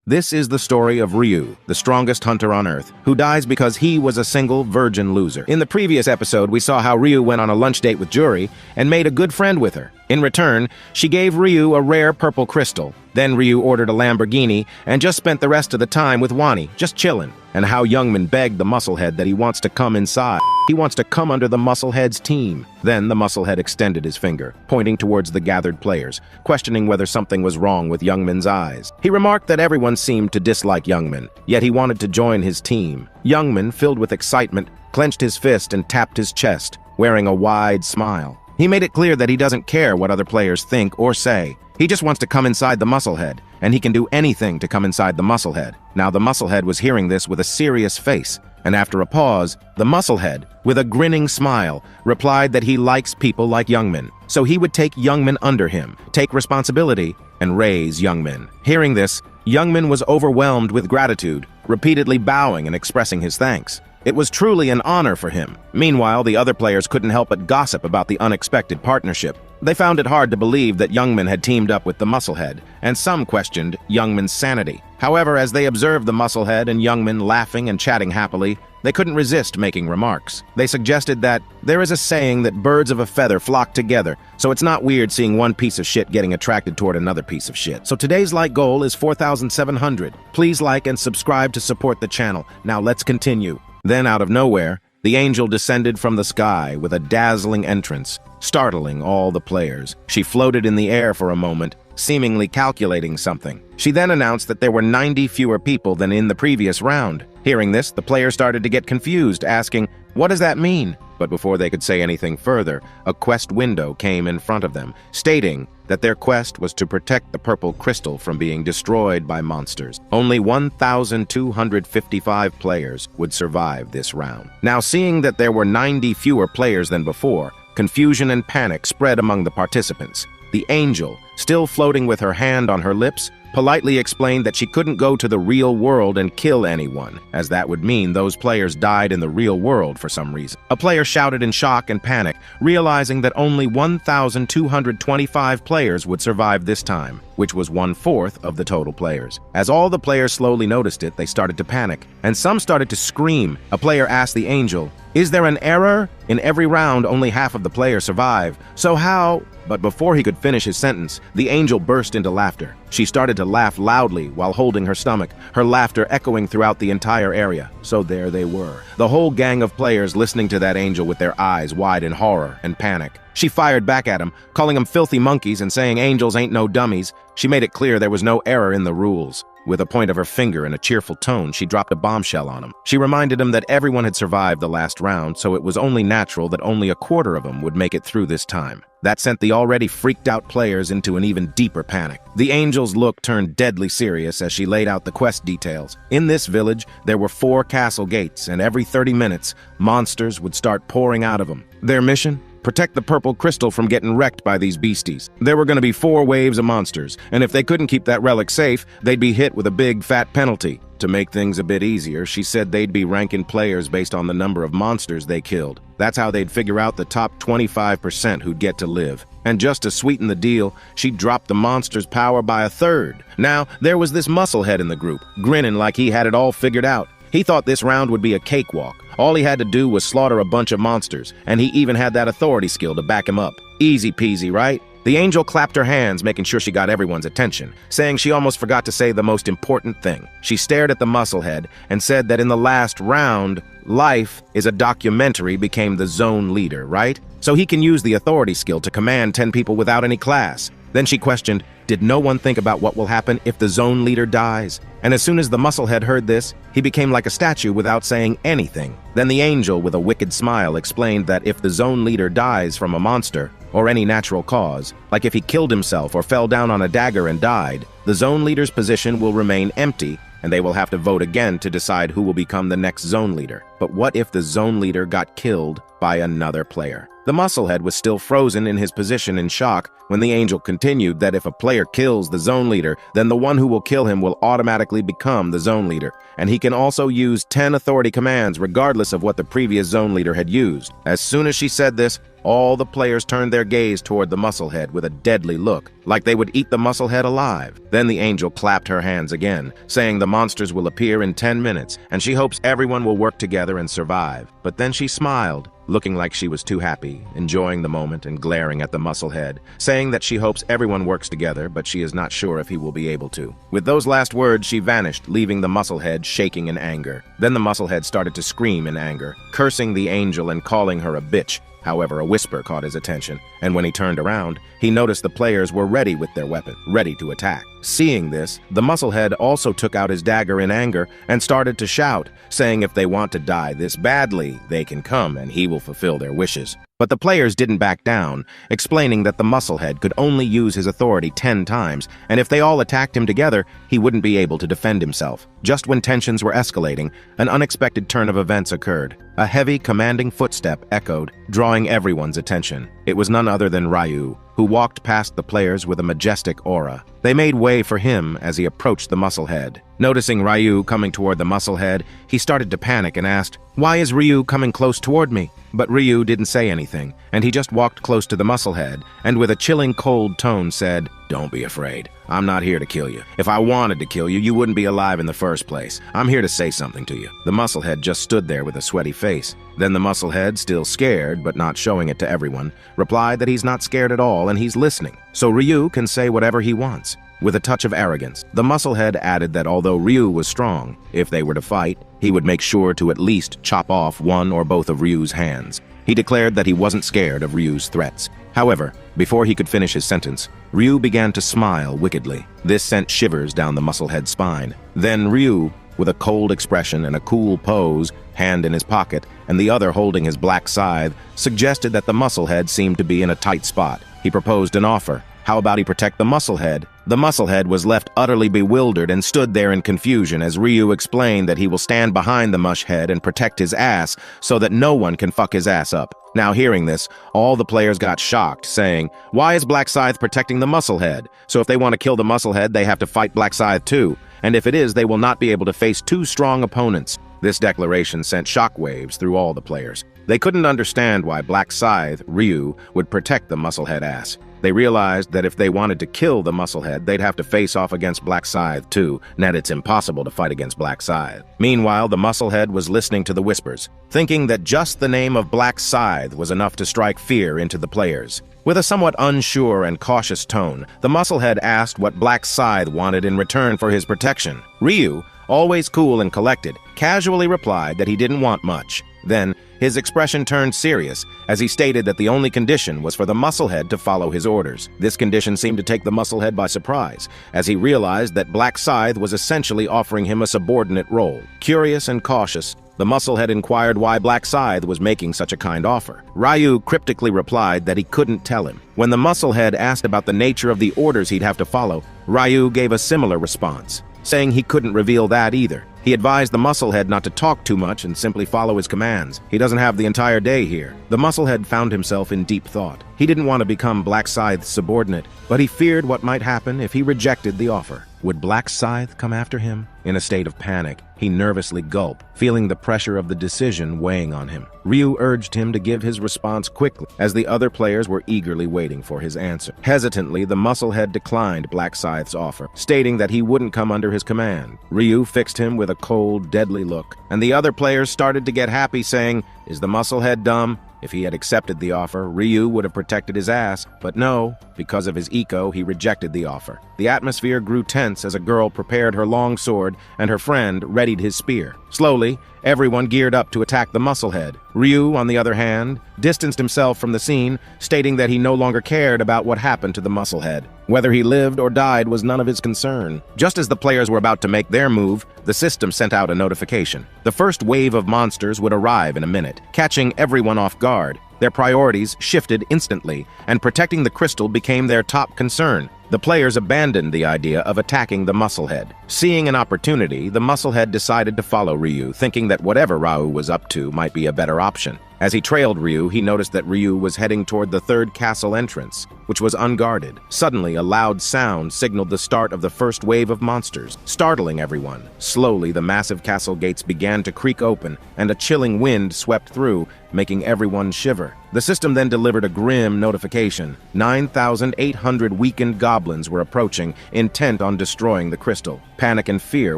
This is the story of Ryu, the strongest hunter on Earth, who dies because he was a single virgin loser. In the previous episode, we saw how Ryu went on a lunch date with Juri and made a good friend with her. In return, she gave Ryu a rare purple crystal. Then Ryu ordered a Lamborghini and just spent the rest of the time with Wani, just chillin'. And how Youngman begged the Musclehead that he wants to come inside. He wants to come under the Musclehead's team. Then the Musclehead extended his finger, pointing towards the gathered players, questioning whether something was wrong with Youngman's eyes. He remarked that everyone seemed to dislike Youngman, yet he wanted to join his team. Youngman, filled with excitement, clenched his fist and tapped his chest, wearing a wide smile. He made it clear that he doesn't care what other players think or say. He just wants to come inside the Musclehead, and he can do anything to come inside the Musclehead. Now the Musclehead was hearing this with a serious face, and after a pause, the Musclehead, with a grinning smile, replied that he likes people like Youngman, so he would take Youngman under him, take responsibility, and raise Youngman. Hearing this, Youngman was overwhelmed with gratitude, repeatedly bowing and expressing his thanks. It was truly an honor for him. Meanwhile, the other players couldn't help but gossip about the unexpected partnership. They found it hard to believe that Youngman had teamed up with the Musclehead, and some questioned Youngman's sanity. However, as they observed the Musclehead and Youngman laughing and chatting happily, they couldn't resist making remarks. They suggested that there is a saying that birds of a feather flock together, so it's not weird seeing one piece of shit getting attracted toward another piece of shit. So today's like goal is 4,700. Please like and subscribe to support the channel. Now let's continue. Then, out of nowhere, the angel descended from the sky with a dazzling entrance, startling all the players. She floated in the air for a moment, seemingly calculating something. She then announced that there were 90 fewer people than in the previous round. Hearing this, the players started to get confused, asking, "What does that mean?" But before they could say anything further, a quest window came in front of them, stating that their quest was to protect the purple crystal from being destroyed by monsters. Only 1,255 players would survive this round. Now, seeing that there were 90 fewer players than before, confusion and panic spread among the participants. The angel, still floating with her hand on her lips, politely explained that she couldn't go to the real world and kill anyone, as that would mean those players died in the real world for some reason. A player shouted in shock and panic, realizing that only 1,225 players would survive this time, which was 1/4 of the total players. As all the players slowly noticed it, they started to panic, and some started to scream. A player asked the angel, "Is there an error? In every round, only half of the players survive. So how?" But before he could finish his sentence, the angel burst into laughter. She started to laugh loudly while holding her stomach, her laughter echoing throughout the entire area. So there they were, the whole gang of players listening to that angel with their eyes wide in horror and panic. She fired back at him, calling them filthy monkeys and saying angels ain't no dummies. She made it clear there was no error in the rules. With a point of her finger in a cheerful tone, she dropped a bombshell on him. She reminded him that everyone had survived the last round, so it was only natural that only a quarter of them would make it through this time. That sent the already freaked-out players into an even deeper panic. The angel's look turned deadly serious as she laid out the quest details. In this village, there were 4 castle gates, and every 30 minutes, monsters would start pouring out of them. Their mission? Protect the purple crystal from getting wrecked by these beasties. There were going to be 4 waves of monsters, and if they couldn't keep that relic safe, they'd be hit with a big, fat penalty. To make things a bit easier, she said they'd be ranking players based on the number of monsters they killed. That's how they'd figure out the top 25% who'd get to live. And just to sweeten the deal, she dropped the monster's power by 1/3. Now, there was this Musclehead in the group, grinning like he had it all figured out. He thought this round would be a cakewalk. All he had to do was slaughter a bunch of monsters, and he even had that authority skill to back him up. Easy peasy, right? The angel clapped her hands, making sure she got everyone's attention, saying she almost forgot to say the most important thing. She stared at the Musclehead and said that in the last round, life is a documentary became the zone leader, right? So he can use the authority skill to command 10 people without any class. Then she questioned, did no one think about what will happen if the zone leader dies? And as soon as the Musclehead heard this, he became like a statue without saying anything. Then the angel, with a wicked smile, explained that if the zone leader dies from a monster, or any natural cause, like if he killed himself or fell down on a dagger and died, the zone leader's position will remain empty, and they will have to vote again to decide who will become the next zone leader. But what if the zone leader got killed by another player? The Musclehead was still frozen in his position in shock when the angel continued that if a player kills the zone leader, then the one who will kill him will automatically become the zone leader, and he can also use 10 authority commands regardless of what the previous zone leader had used. As soon as she said this, All the players turned their gaze toward the musclehead with a deadly look, like they would eat the musclehead alive. Then the angel clapped her hands again, saying the monsters will appear in 10 minutes, and she hopes everyone will work together and survive. But then she smiled, looking like she was too happy, enjoying the moment and glaring at the musclehead, saying that she hopes everyone works together, but she is not sure if he will be able to. With those last words, she vanished, leaving the musclehead shaking in anger. Then the musclehead started to scream in anger, cursing the angel and calling her a bitch. However, a whisper caught his attention, and when he turned around, he noticed the players were ready with their weapon, ready to attack. Seeing this, the musclehead also took out his dagger in anger and started to shout, saying if they want to die this badly, they can come and he will fulfill their wishes. But the players didn't back down, explaining that the musclehead could only use his authority 10 times, and if they all attacked him together, he wouldn't be able to defend himself. Just when tensions were escalating, an unexpected turn of events occurred. A heavy, commanding footstep echoed, drawing everyone's attention. It was none other than Ryu, who walked past the players with a majestic aura. They made way for him as he approached the musclehead. Noticing Ryu coming toward the musclehead, he started to panic and asked, "Why is Ryu coming close toward me?" But Ryu didn't say anything, and he just walked close to the musclehead, and with a chilling cold tone said, "Don't be afraid. I'm not here to kill you. If I wanted to kill you, you wouldn't be alive in the first place. I'm here to say something to you." The musclehead just stood there with a sweaty face. Then the musclehead, still scared, but not showing it to everyone, replied that he's not scared at all and he's listening, so Ryu can say whatever he wants. With a touch of arrogance, the musclehead added that although Ryu was strong, if they were to fight, he would make sure to at least chop off one or both of Ryu's hands. He declared that he wasn't scared of Ryu's threats. However, before he could finish his sentence, Ryu began to smile wickedly. This sent shivers down the musclehead's spine. Then Ryu, with a cold expression and a cool pose, hand in his pocket, and the other holding his black scythe, suggested that the musclehead seemed to be in a tight spot. He proposed an offer. How about he protect the musclehead? The musclehead was left utterly bewildered and stood there in confusion as Ryu explained that he will stand behind the mushhead and protect his ass so that no one can fuck his ass up. Now hearing this, all the players got shocked, saying, "Why is Black Scythe protecting the musclehead? So if they want to kill the musclehead, they have to fight Black Scythe too. And if it is, they will not be able to face two strong opponents." This declaration sent shockwaves through all the players. They couldn't understand why Black Scythe, Ryu, would protect the musclehead ass. They realized that if they wanted to kill the musclehead, they'd have to face off against Black Scythe too, and that it's impossible to fight against Black Scythe. Meanwhile, the musclehead was listening to the whispers, thinking that just the name of Black Scythe was enough to strike fear into the players. With a somewhat unsure and cautious tone, the musclehead asked what Black Scythe wanted in return for his protection. Ryu, always cool and collected, casually replied that he didn't want much. Then, his expression turned serious as he stated that the only condition was for the musclehead to follow his orders. This condition seemed to take the musclehead by surprise, as he realized that Black Scythe was essentially offering him a subordinate role. Curious and cautious, the musclehead inquired why Black Scythe was making such a kind offer. Ryu cryptically replied that he couldn't tell him. When the musclehead asked about the nature of the orders he'd have to follow, Ryu gave a similar response, saying he couldn't reveal that either. He advised the musclehead not to talk too much and simply follow his commands. He doesn't have the entire day here. The musclehead found himself in deep thought. He didn't want to become Black Scythe's subordinate, but he feared what might happen if he rejected the offer. Would Black Scythe come after him? In a state of panic, he nervously gulped, feeling the pressure of the decision weighing on him. Ryu urged him to give his response quickly, as the other players were eagerly waiting for his answer. Hesitantly, the musclehead declined Black Scythe's offer, stating that he wouldn't come under his command. Ryu fixed him with a cold, deadly look, and the other players started to get happy, saying, "Is the musclehead dumb?" If he had accepted the offer, Ryu would have protected his ass, but no, because of his ego, he rejected the offer. The atmosphere grew tense as a girl prepared her long sword and her friend readied his spear. Slowly, everyone geared up to attack the musclehead. Ryu, on the other hand, distanced himself from the scene, stating that he no longer cared about what happened to the musclehead. Whether he lived or died was none of his concern. Just as the players were about to make their move, the system sent out a notification. The first wave of monsters would arrive in a minute, catching everyone off guard. Their priorities shifted instantly, and protecting the crystal became their top concern. The players abandoned the idea of attacking the musclehead. Seeing an opportunity, the musclehead decided to follow Ryu, thinking that whatever Ryu was up to might be a better option. As he trailed Ryu, he noticed that Ryu was heading toward the third castle entrance, which was unguarded. Suddenly, a loud sound signaled the start of the first wave of monsters, startling everyone. Slowly, the massive castle gates began to creak open, and a chilling wind swept through, making everyone shiver. The system then delivered a grim notification. 9,800 weakened goblins were approaching, intent on destroying the crystal. Panic and fear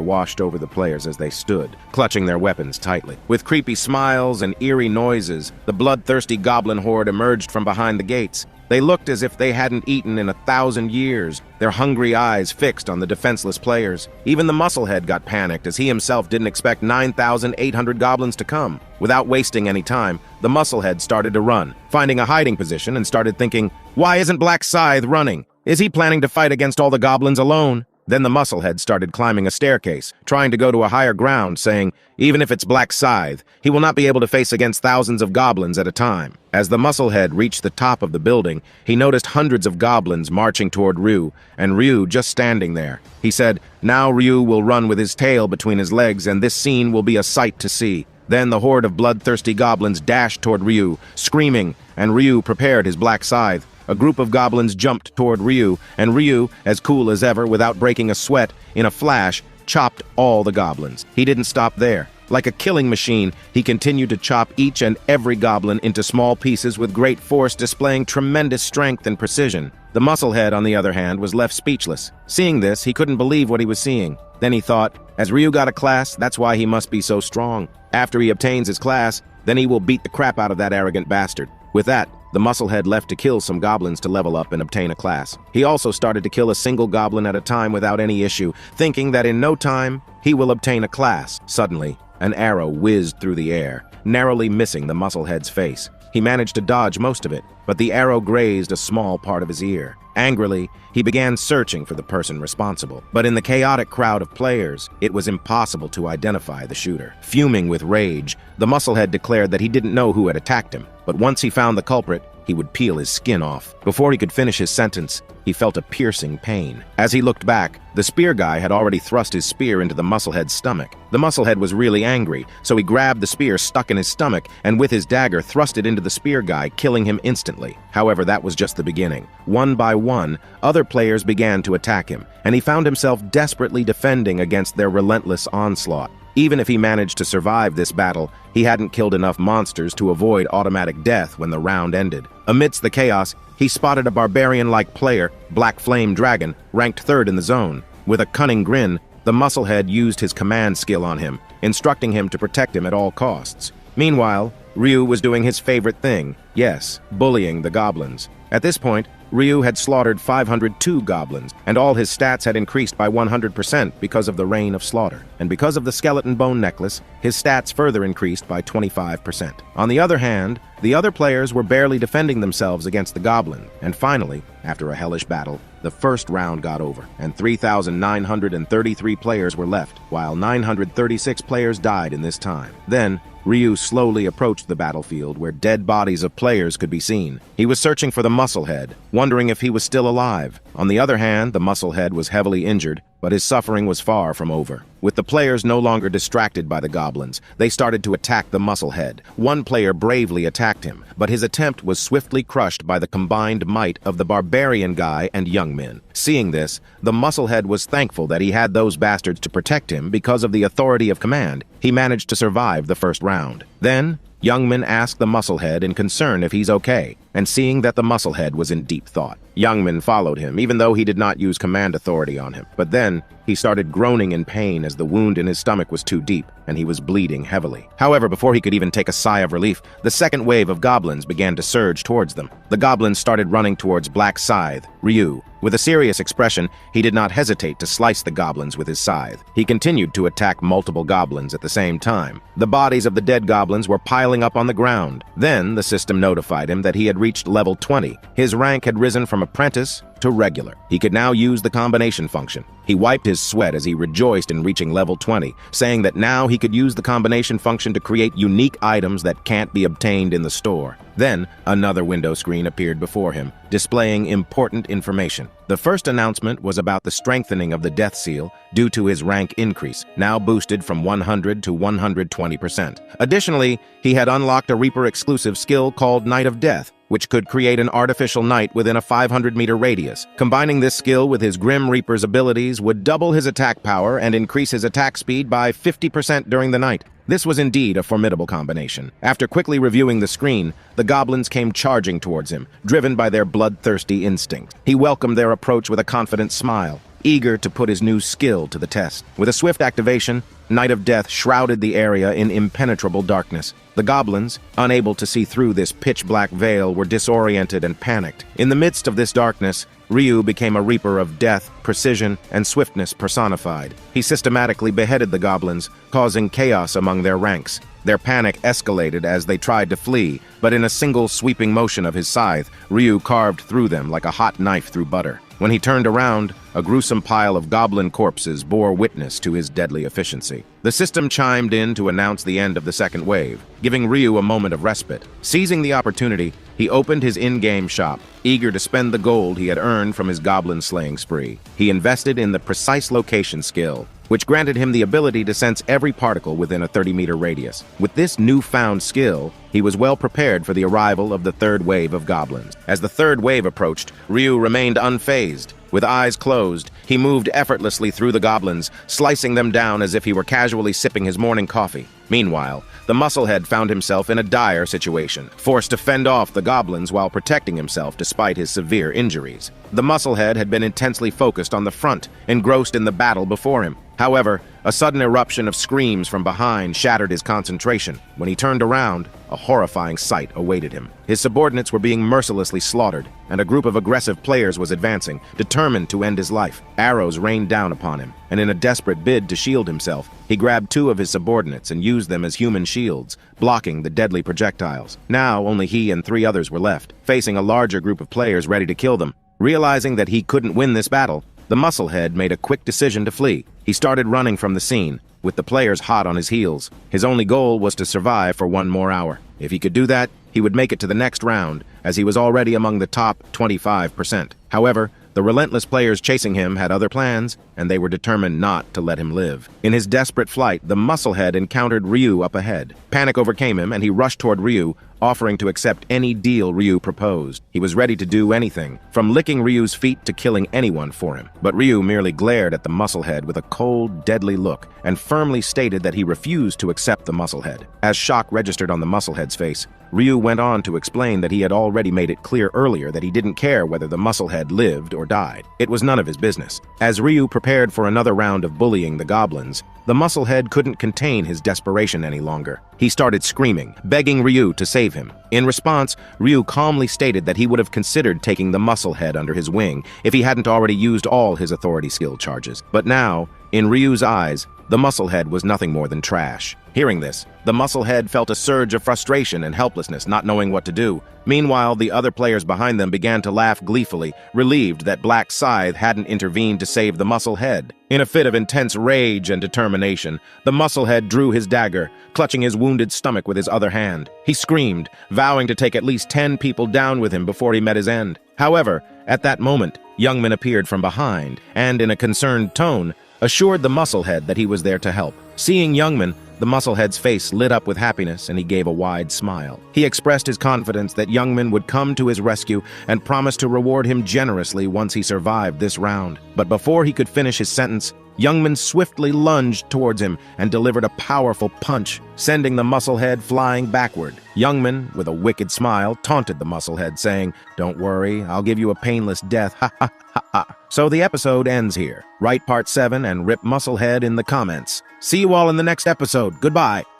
washed over the players as they stood, clutching their weapons tightly. With creepy smiles and eerie noises, the bloodthirsty goblin horde emerged from behind the gates. They looked as if they hadn't eaten in 1,000 years, their hungry eyes fixed on the defenseless players. Even the musclehead got panicked, as he himself didn't expect 9,800 goblins to come. Without wasting any time, the musclehead started to run, finding a hiding position and started thinking, "Why isn't Black Scythe running? Is he planning to fight against all the goblins alone?" Then the musclehead started climbing a staircase, trying to go to a higher ground, saying, even if it's Black Scythe, he will not be able to face against thousands of goblins at a time. As the musclehead reached the top of the building, he noticed hundreds of goblins marching toward Ryu, and Ryu just standing there. He said, now Ryu will run with his tail between his legs, and this scene will be a sight to see. Then the horde of bloodthirsty goblins dashed toward Ryu, screaming, and Ryu prepared his Black Scythe. A group of goblins jumped toward Ryu, and Ryu, as cool as ever without breaking a sweat, in a flash, chopped all the goblins. He didn't stop there. Like a killing machine, he continued to chop each and every goblin into small pieces with great force, displaying tremendous strength and precision. The musclehead, on the other hand, was left speechless. Seeing this, he couldn't believe what he was seeing. Then he thought, as Ryu got a class, that's why he must be so strong. After he obtains his class, then he will beat the crap out of that arrogant bastard. With that, the musclehead left to kill some goblins to level up and obtain a class. He also started to kill a single goblin at a time without any issue, thinking that in no time, he will obtain a class. Suddenly, an arrow whizzed through the air, narrowly missing the musclehead's face. He managed to dodge most of it, but the arrow grazed a small part of his ear. Angrily, he began searching for the person responsible. But in the chaotic crowd of players, it was impossible to identify the shooter. Fuming with rage, the musclehead declared that he didn't know who had attacked him, but once he found the culprit, he would peel his skin off. Before he could finish his sentence, he felt a piercing pain. As he looked back, the spear guy had already thrust his spear into the musclehead's stomach. The musclehead was really angry, so he grabbed the spear stuck in his stomach and with his dagger thrust it into the spear guy, killing him instantly. However, that was just the beginning. One by one, other players began to attack him, and he found himself desperately defending against their relentless onslaught. Even if he managed to survive this battle, he hadn't killed enough monsters to avoid automatic death when the round ended. Amidst the chaos, he spotted a barbarian-like player, Black Flame Dragon, ranked third in the zone. With a cunning grin, the musclehead used his command skill on him, instructing him to protect him at all costs. Meanwhile, Ryu was doing his favorite thing, yes, bullying the goblins. At this point, Ryu had slaughtered 502 goblins, and all his stats had increased by 100% because of the rain of slaughter. And because of the skeleton bone necklace, his stats further increased by 25%. On the other hand, the other players were barely defending themselves against the goblin, and finally, after a hellish battle, the first round got over, and 3,933 players were left, while 936 players died in this time. Then, Ryu slowly approached the battlefield where dead bodies of players could be seen. He was searching for the musclehead, wondering if he was still alive. On the other hand, the musclehead was heavily injured, but his suffering was far from over. With the players no longer distracted by the goblins, they started to attack the musclehead. One player bravely attacked him, but his attempt was swiftly crushed by the combined might of the barbarian guy and Youngmin. Seeing this, the musclehead was thankful that he had those bastards to protect him because of the authority of command. He managed to survive the first round. Then, Youngmin asked the musclehead in concern if he's okay, and seeing that the musclehead was in deep thought. Youngmin followed him, even though he did not use command authority on him. But then, he started groaning in pain as the wound in his stomach was too deep, and he was bleeding heavily. However, before he could even take a sigh of relief, the second wave of goblins began to surge towards them. The goblins started running towards Black Scythe, Ryu. With a serious expression, he did not hesitate to slice the goblins with his scythe. He continued to attack multiple goblins at the same time. The bodies of the dead goblins were piling up on the ground. Then, the system notified him that he had reached level 20. His rank had risen from apprentice to regular. He could now use the combination function. He wiped his sweat as he rejoiced in reaching level 20, saying that now he could use the combination function to create unique items that can't be obtained in the store. Then, another window screen appeared before him, displaying important information. The first announcement was about the strengthening of the Death Seal due to his rank increase, now boosted from 100 to 120%. Additionally, he had unlocked a Reaper exclusive skill called Night of Death, which could create an artificial night within a 500-meter radius. Combining this skill with his Grim Reaper's abilities would double his attack power and increase his attack speed by 50% during the night. This was indeed a formidable combination. After quickly reviewing the screen, the goblins came charging towards him, driven by their bloodthirsty instincts. He welcomed their approach with a confident smile, eager to put his new skill to the test. With a swift activation, Night of Death shrouded the area in impenetrable darkness. The goblins, unable to see through this pitch-black veil, were disoriented and panicked. In the midst of this darkness, Ryu became a reaper of death, precision, and swiftness personified. He systematically beheaded the goblins, causing chaos among their ranks. Their panic escalated as they tried to flee, but in a single sweeping motion of his scythe, Ryu carved through them like a hot knife through butter. When he turned around, a gruesome pile of goblin corpses bore witness to his deadly efficiency. The system chimed in to announce the end of the second wave, giving Ryu a moment of respite. Seizing the opportunity, he opened his in-game shop, eager to spend the gold he had earned from his goblin-slaying spree. He invested in the precise location skill, which granted him the ability to sense every particle within a 30-meter radius. With this newfound skill, he was well prepared for the arrival of the third wave of goblins. As the third wave approached, Ryu remained unfazed. With eyes closed, he moved effortlessly through the goblins, slicing them down as if he were casually sipping his morning coffee. Meanwhile, the musclehead found himself in a dire situation, forced to fend off the goblins while protecting himself despite his severe injuries. The musclehead had been intensely focused on the front, engrossed in the battle before him. However, a sudden eruption of screams from behind shattered his concentration. When he turned around, a horrifying sight awaited him. His subordinates were being mercilessly slaughtered, and a group of aggressive players was advancing, determined to end his life. Arrows rained down upon him, and in a desperate bid to shield himself, he grabbed two of his subordinates and used them as human shields, blocking the deadly projectiles. Now only he and 3 others were left, facing a larger group of players ready to kill them. Realizing that he couldn't win this battle, the musclehead made a quick decision to flee. He started running from the scene, with the players hot on his heels. His only goal was to survive for 1 more hour. If he could do that, he would make it to the next round, as he was already among the top 25%. However, the relentless players chasing him had other plans, and they were determined not to let him live. In his desperate flight, the musclehead encountered Ryu up ahead. Panic overcame him, and he rushed toward Ryu, offering to accept any deal Ryu proposed. He was ready to do anything, from licking Ryu's feet to killing anyone for him. But Ryu merely glared at the musclehead with a cold, deadly look, and firmly stated that he refused to accept the musclehead. As shock registered on the musclehead's face, Ryu went on to explain that he had already made it clear earlier that he didn't care whether the musclehead lived or died. It was none of his business. As Ryu prepared for another round of bullying the goblins, the musclehead couldn't contain his desperation any longer. He started screaming, begging Ryu to save him. In response, Ryu calmly stated that he would have considered taking the musclehead under his wing if he hadn't already used all his authority skill charges. But now, in Ryu's eyes, the musclehead was nothing more than trash. Hearing this, the musclehead felt a surge of frustration and helplessness, not knowing what to do. Meanwhile, the other players behind them began to laugh gleefully, relieved that Black Scythe hadn't intervened to save the musclehead. In a fit of intense rage and determination, the musclehead drew his dagger, clutching his wounded stomach with his other hand. He screamed, vowing to take at least 10 people down with him before he met his end. However, at that moment, Youngman appeared from behind, and in a concerned tone, assured the musclehead that he was there to help. Seeing Youngman, the musclehead's face lit up with happiness and he gave a wide smile. He expressed his confidence that Youngman would come to his rescue and promised to reward him generously once he survived this round. But before he could finish his sentence, Youngman swiftly lunged towards him and delivered a powerful punch, sending the musclehead flying backward. Youngman, with a wicked smile, taunted the musclehead, saying, "Don't worry, I'll give you a painless death, ha ha ha ha." So the episode ends here. Write part 7 and rip musclehead in the comments. See you all in the next episode. Goodbye.